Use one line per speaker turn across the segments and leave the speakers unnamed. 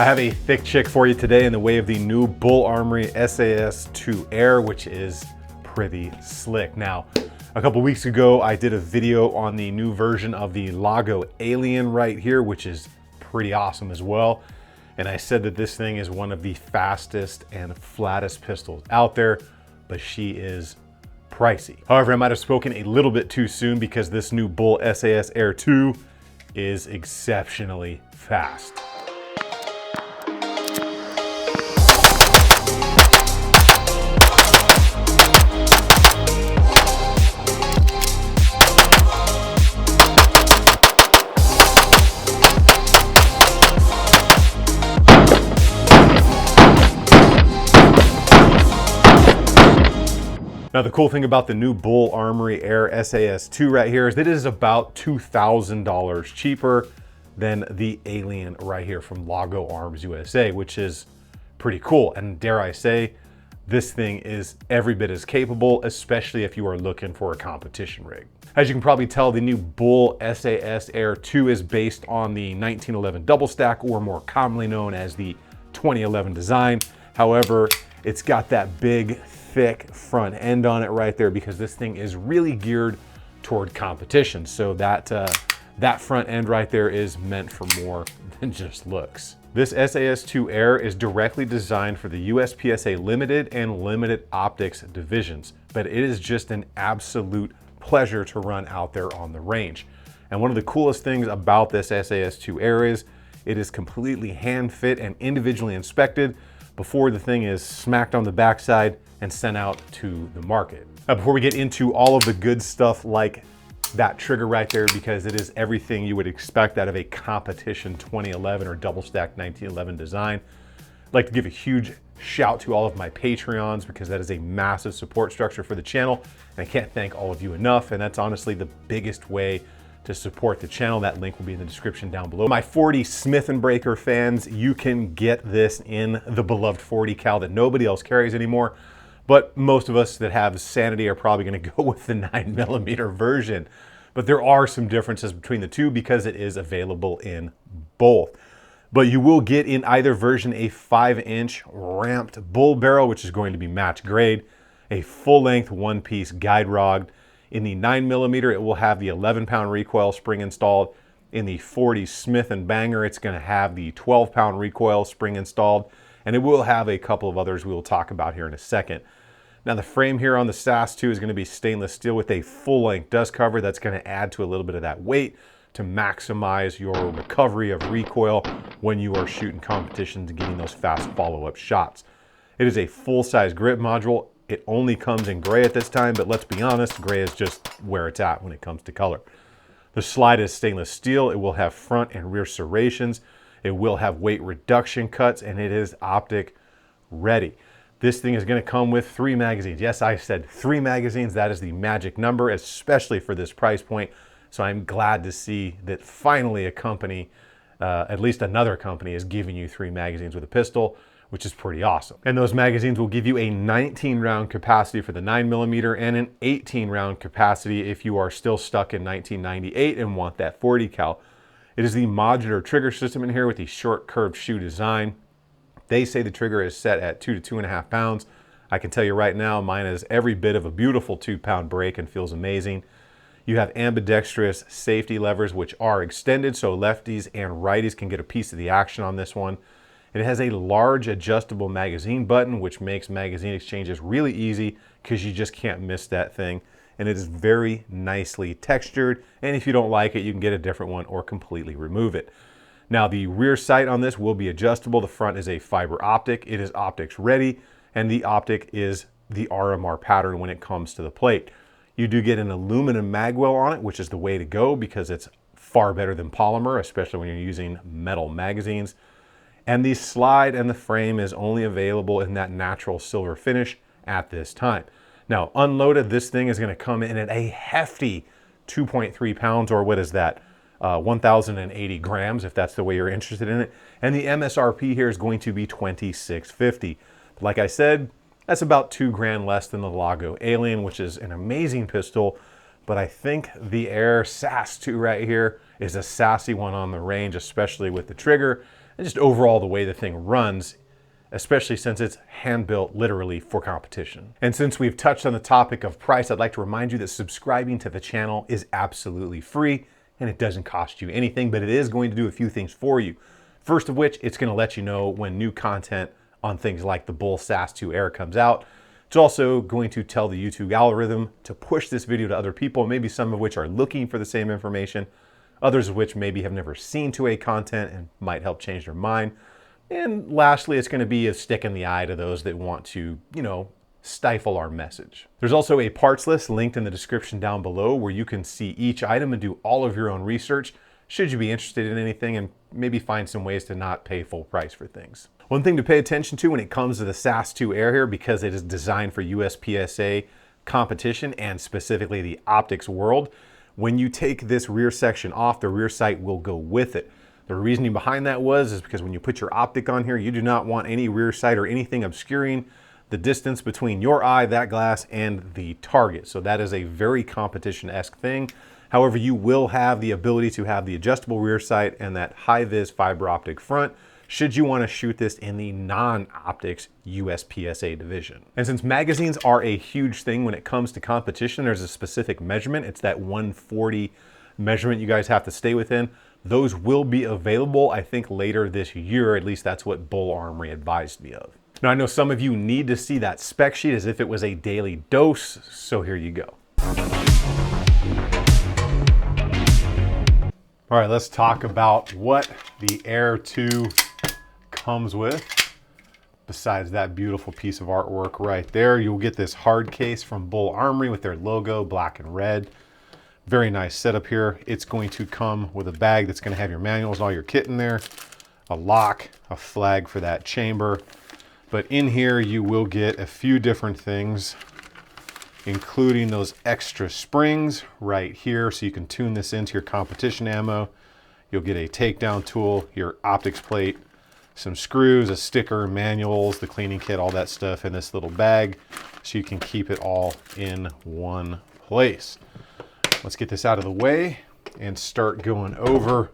I have a thick chick for you today in the way of the new Bull Armory SAS2 Air, which is pretty slick. Now, a couple weeks ago, I did a video on the new version of the Lago Alien right here, which is pretty awesome as well. And I said that this thing is one of the fastest and flattest pistols out there, but she is pricey. However, I might have spoken a little bit too soon because this new Bull SAS Air 2 is exceptionally fast. Now, the cool thing about the new Bull Armory Air SAS2 right here is that it is about $2,000 cheaper than the Alien right here from Lago Arms USA, which is pretty cool. And dare I say, this thing is every bit as capable, especially if you are looking for a competition rig. As you can probably tell, the new Bull SAS Air 2 is based on the 1911 double stack, or more commonly known as the 2011 design. However, it's got that big, thick front end on it right there because this thing is really geared toward competition. So that front end right there is meant for more than just looks. This SAS2 Air is directly designed for the USPSA Limited and Limited Optics divisions, but it is just an absolute pleasure to run out there on the range. And one of the coolest things about this SAS2 Air is it is completely hand fit and individually inspected before the thing is smacked on the backside and sent out to the market. Now, before we get into all of the good stuff like that trigger right there, because it is everything you would expect out of a competition 2011 or double stack 1911 design, I'd like to give a huge shout to all of my Patreons because that is a massive support structure for the channel. And I can't thank all of you enough. And that's honestly the biggest way to support the channel. That link will be in the description down below. My 40 Smith & Breaker fans, you can get this in the beloved 40 cal that nobody else carries anymore. But most of us that have sanity are probably going to go with the 9mm version. But there are some differences between the two because it is available in both. But you will get in either version a 5-inch ramped bull barrel, which is going to be match grade, a full-length one-piece guide rod. In the 9mm, it will have the 11-pound recoil spring installed. In the 40 Smith & Banger, it's going to have the 12-pound recoil spring installed. And it will have a couple of others we will talk about here in a second. Now, the frame here on the SAS2 is going to be stainless steel with a full-length dust cover. That's going to add to a little bit of that weight to maximize your recovery of recoil when you are shooting competitions and getting those fast follow-up shots. It is a full-size grip module. It only comes in gray at this time, but let's be honest, gray is just where it's at when it comes to color. The slide is stainless steel. It will have front and rear serrations. It will have weight reduction cuts, and it is optic ready. This thing is going to come with 3 magazines. Yes, I said 3 magazines. That is the magic number, especially for this price point. So I'm glad to see that finally a company, at least another company, is giving you 3 magazines with a pistol, which is pretty awesome. And those magazines will give you a 19-round capacity for the 9mm and an 18-round capacity if you are still stuck in 1998 and want that 40 cal. It is the modular trigger system in here with the short curved shoe design. They say the trigger is set at 2 to 2.5 pounds. I can tell you right now, mine is every bit of a beautiful 2-pound break and feels amazing. You have ambidextrous safety levers, which are extended, so lefties and righties can get a piece of the action on this one. It has a large adjustable magazine button, which makes magazine exchanges really easy because you just can't miss that thing. And it is very nicely textured. And if you don't like it, you can get a different one or completely remove it. Now, the rear sight on this will be adjustable. The front is a fiber optic. It is optics ready, and the optic is the RMR pattern when it comes to the plate. You do get an aluminum magwell on it, which is the way to go because it's far better than polymer, especially when you're using metal magazines. And the slide and the frame is only available in that natural silver finish at this time. Now, unloaded, this thing is going to come in at a hefty 2.3 pounds, or what is that? 1,080 grams, if that's the way you're interested in it. And the MSRP here is going to be $2,650. Like I said, that's about $2,000 less than the Lago Alien, which is an amazing pistol. But I think the Air SAS2 right here is a sassy one on the range, especially with the trigger and just overall the way the thing runs, especially since it's hand-built literally for competition. And since we've touched on the topic of price, I'd like to remind you that subscribing to the channel is absolutely free and it doesn't cost you anything, but it is going to do a few things for you. First of which, it's gonna let you know when new content on things like the BUL SAS2 Air comes out. It's also going to tell the YouTube algorithm to push this video to other people, maybe some of which are looking for the same information, others of which maybe have never seen 2A content and might help change their mind. And lastly, it's going to be a stick in the eye to those that want to, stifle our message. There's also a parts list linked in the description down below where you can see each item and do all of your own research should you be interested in anything and maybe find some ways to not pay full price for things. One thing to pay attention to when it comes to the SAS2 Air here, because it is designed for USPSA competition and specifically the optics world, when you take this rear section off, the rear sight will go with it. The reasoning behind that is because when you put your optic on here, you do not want any rear sight or anything obscuring the distance between your eye, that glass, and the target. So that is a very competition-esque thing. However, you will have the ability to have the adjustable rear sight and that high-vis fiber optic front should you want to shoot this in the non-optics USPSA division. And since magazines are a huge thing when it comes to competition, there's a specific measurement. It's that 140 measurement you guys have to stay within. Those will be available, I think, later this year. At least that's what BUL Armory advised me of. Now, I know some of you need to see that spec sheet as if it was a daily dose, so here you go. All right, let's talk about what the Air 2 comes with. Besides that beautiful piece of artwork right there, you'll get this hard case from BUL Armory with their logo, black and red. Very nice setup here. It's going to come with a bag that's going to have your manuals and all your kit in there, a lock, a flag for that chamber. But in here you will get a few different things, including those extra springs right here so you can tune this into your competition ammo. You'll get a takedown tool, your optics plate, some screws, a sticker, manuals, the cleaning kit, all that stuff in this little bag so you can keep it all in one place. Let's get this out of the way and start going over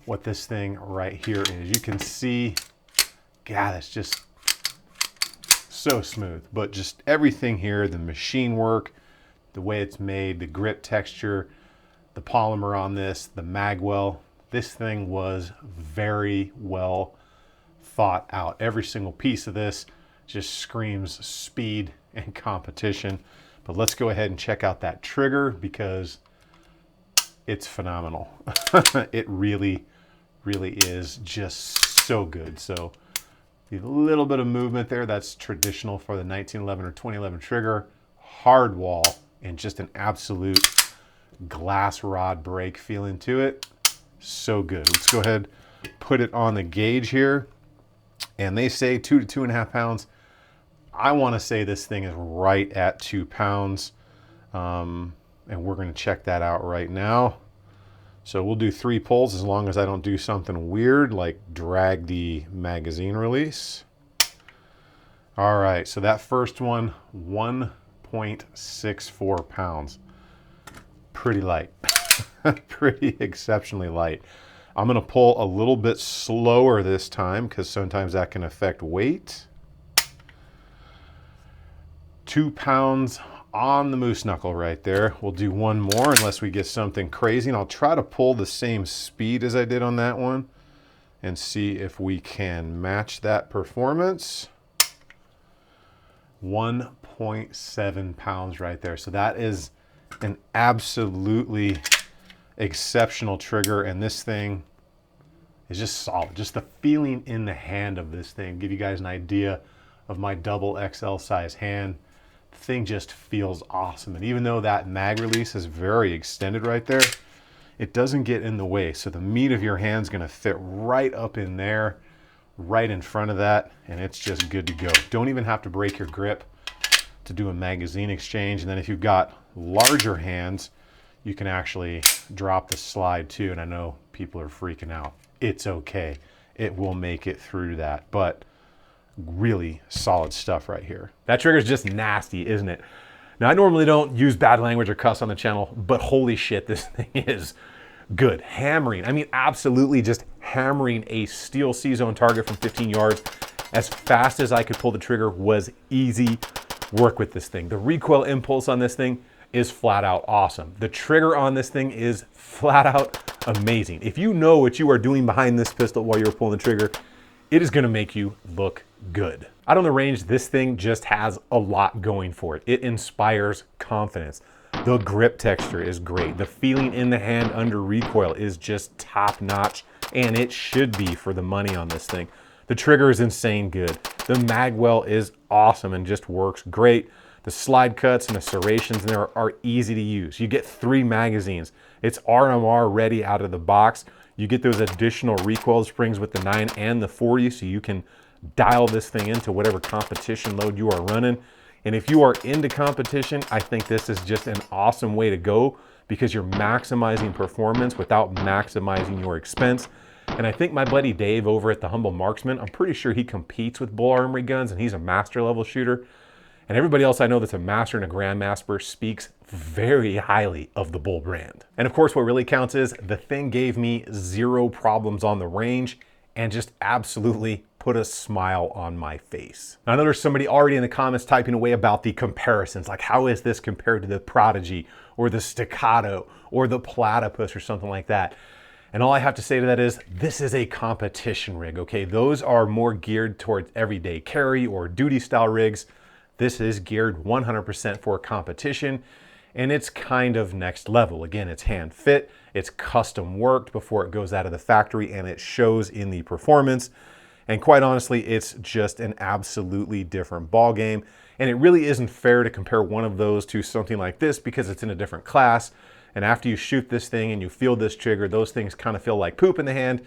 what this thing right here is. You can see, God, it's just so smooth, but just everything here, the machine work, the way it's made, the grip texture, the polymer on this, the magwell, this thing was very well thought out. Every single piece of this just screams speed and competition. But let's go ahead and check out that trigger because it's phenomenal. It really, really is just so good. So the little bit of movement there, that's traditional for the 1911 or 2011 trigger. Hard wall and just an absolute glass rod break feeling to it. So good. Let's go ahead, put it on the gauge here. And they say 2 to 2.5 pounds. I want to say this thing is right at 2 pounds. And we're going to check that out right now. So we'll do 3 pulls as long as I don't do something weird like drag the magazine release. All right, so that first one, 1.64 pounds. Pretty light, pretty exceptionally light. I'm gonna pull a little bit slower this time because sometimes that can affect weight. 2 pounds on the moose knuckle right there. We'll do one more unless we get something crazy, and I'll try to pull the same speed as I did on that one and see if we can match that performance. 1.7 pounds right there. So that is an absolutely exceptional trigger, and this thing is just solid. Just the feeling in the hand of this thing, give you guys an idea of my double XL size hand. The thing just feels awesome. And even though that mag release is very extended right there, it doesn't get in the way. So the meat of your hand's gonna fit right up in there, right in front of that, and it's just good to go. Don't even have to break your grip to do a magazine exchange. And then if you've got larger hands, you can actually drop the slide too. And I know people are freaking out. It's okay. It will make it through that. But really solid stuff right here. That trigger is just nasty, isn't it? Now, I normally don't use bad language or cuss on the channel, but holy shit, this thing is good. Hammering, I mean, absolutely just hammering a steel C-zone target from 15 yards as fast as I could pull the trigger was easy work with this thing. The recoil impulse on this thing is flat out awesome. The trigger on this thing is flat out amazing. If you know what you are doing behind this pistol while you're pulling the trigger, it is gonna make you look good. Out on the range, this thing just has a lot going for it. It inspires confidence. The grip texture is great. The feeling in the hand under recoil is just top notch, and it should be for the money on this thing. The trigger is insane good. The magwell is awesome and just works great. The slide cuts and the serrations in there are easy to use. You get 3 magazines. It's RMR ready out of the box. You get those additional recoil springs with the 9 and the 40, so you can dial this thing into whatever competition load you are running. And if you are into competition, I think this is just an awesome way to go because you're maximizing performance without maximizing your expense. And I think my buddy Dave over at the Humble Marksman, I'm pretty sure he competes with Bull Armory guns and he's a master level shooter. And everybody else I know that's a master and a grandmaster speaks very highly of the Bull brand. And of course, what really counts is the thing gave me 0 problems on the range and just absolutely put a smile on my face. Now, I know there's somebody already in the comments typing away about the comparisons, like how is this compared to the Prodigy or the Staccato or the Platypus or something like that. And all I have to say to that is, this is a competition rig, okay? Those are more geared towards everyday carry or duty style rigs. This is geared 100% for competition, and it's kind of next level. Again, it's hand fit, it's custom worked before it goes out of the factory, and it shows in the performance. And quite honestly, it's just an absolutely different ball game. And it really isn't fair to compare one of those to something like this because it's in a different class. And after you shoot this thing and you feel this trigger, those things kind of feel like poop in the hand,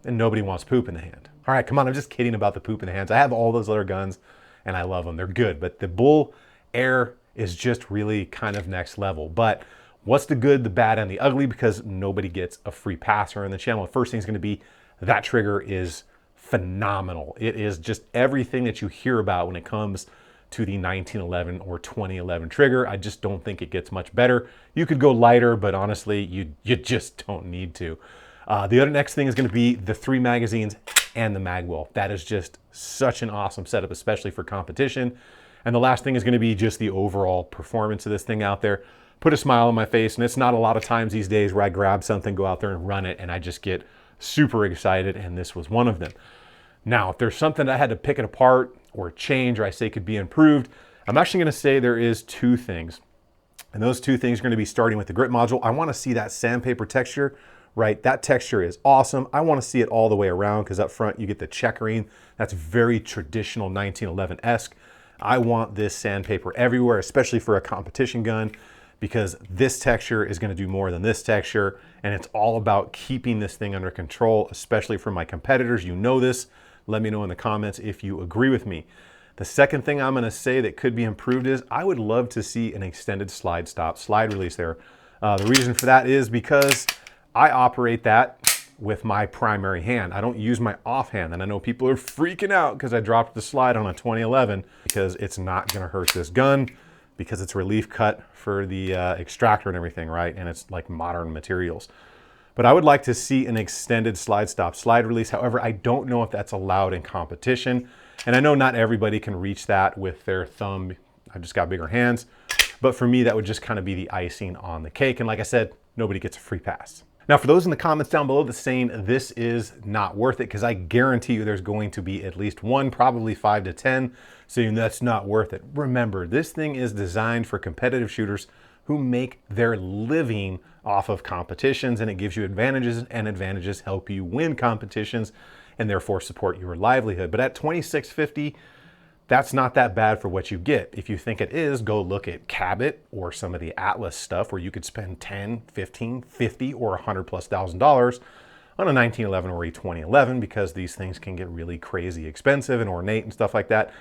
and nobody wants poop in the hand. All right, come on, I'm just kidding about the poop in the hands. I have all those other guns and I love them, they're good. But the BUL Air is just really kind of next level. But what's the good, the bad, and the ugly? Because nobody gets a free passer in the channel. The first thing is gonna be that trigger is phenomenal. It is just everything that you hear about when it comes to the 1911 or 2011 trigger. I just don't think it gets much better. You could go lighter, but honestly, you just don't need to. The other next thing is gonna be the 3 magazines and the magwell. That is just such an awesome setup, especially for competition. And the last thing is gonna be just the overall performance of this thing out there. Put a smile on my face, and it's not a lot of times these days where I grab something, go out there and run it, and I just get super excited, and this was one of them. Now, if there's something that I had to pick it apart or change or I say could be improved, I'm actually gonna say there is 2 things. And those 2 things are gonna be starting with the grip module. I wanna see that sandpaper texture, right? That texture is awesome. I wanna see it all the way around because up front you get the checkering. That's very traditional 1911-esque. I want this sandpaper everywhere, especially for a competition gun, because this texture is gonna do more than this texture. And it's all about keeping this thing under control, especially for my competitors. You know this. Let me know in the comments if you agree with me. The second thing I'm gonna say that could be improved is I would love to see an extended slide release there. The reason for that is because I operate that with my primary hand. I don't use my offhand, and I know people are freaking out because I dropped the slide on a 2011 because it's not gonna hurt this gun because it's relief cut for the extractor and everything, right? And it's like modern materials. But I would like to see an extended slide release. However, I don't know if that's allowed in competition. And I know not everybody can reach that with their thumb. I've just got bigger hands. But for me, that would just kind of be the icing on the cake. And like I said, nobody gets a free pass. Now, for those in the comments down below that's saying this is not worth it, because I guarantee you there's going to be at least one, probably 5 to 10, saying that's not worth it. Remember, this thing is designed for competitive shooters who make their living off of competitions, and it gives you advantages, and advantages help you win competitions and therefore support your livelihood. But at $26.50, that's not that bad for what you get. If you think it is, go look at Cabot or some of the Atlas stuff where you could spend 10, 15, 50, or $100,000+ on a 1911 or a 2011, because these things can get really crazy expensive and ornate and stuff like that.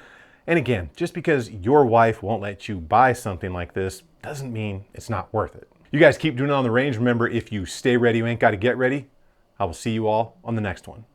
And again, just because your wife won't let you buy something like this doesn't mean it's not worth it. You guys keep doing it on the range. Remember, if you stay ready, you ain't got to get ready. I will see you all on the next one.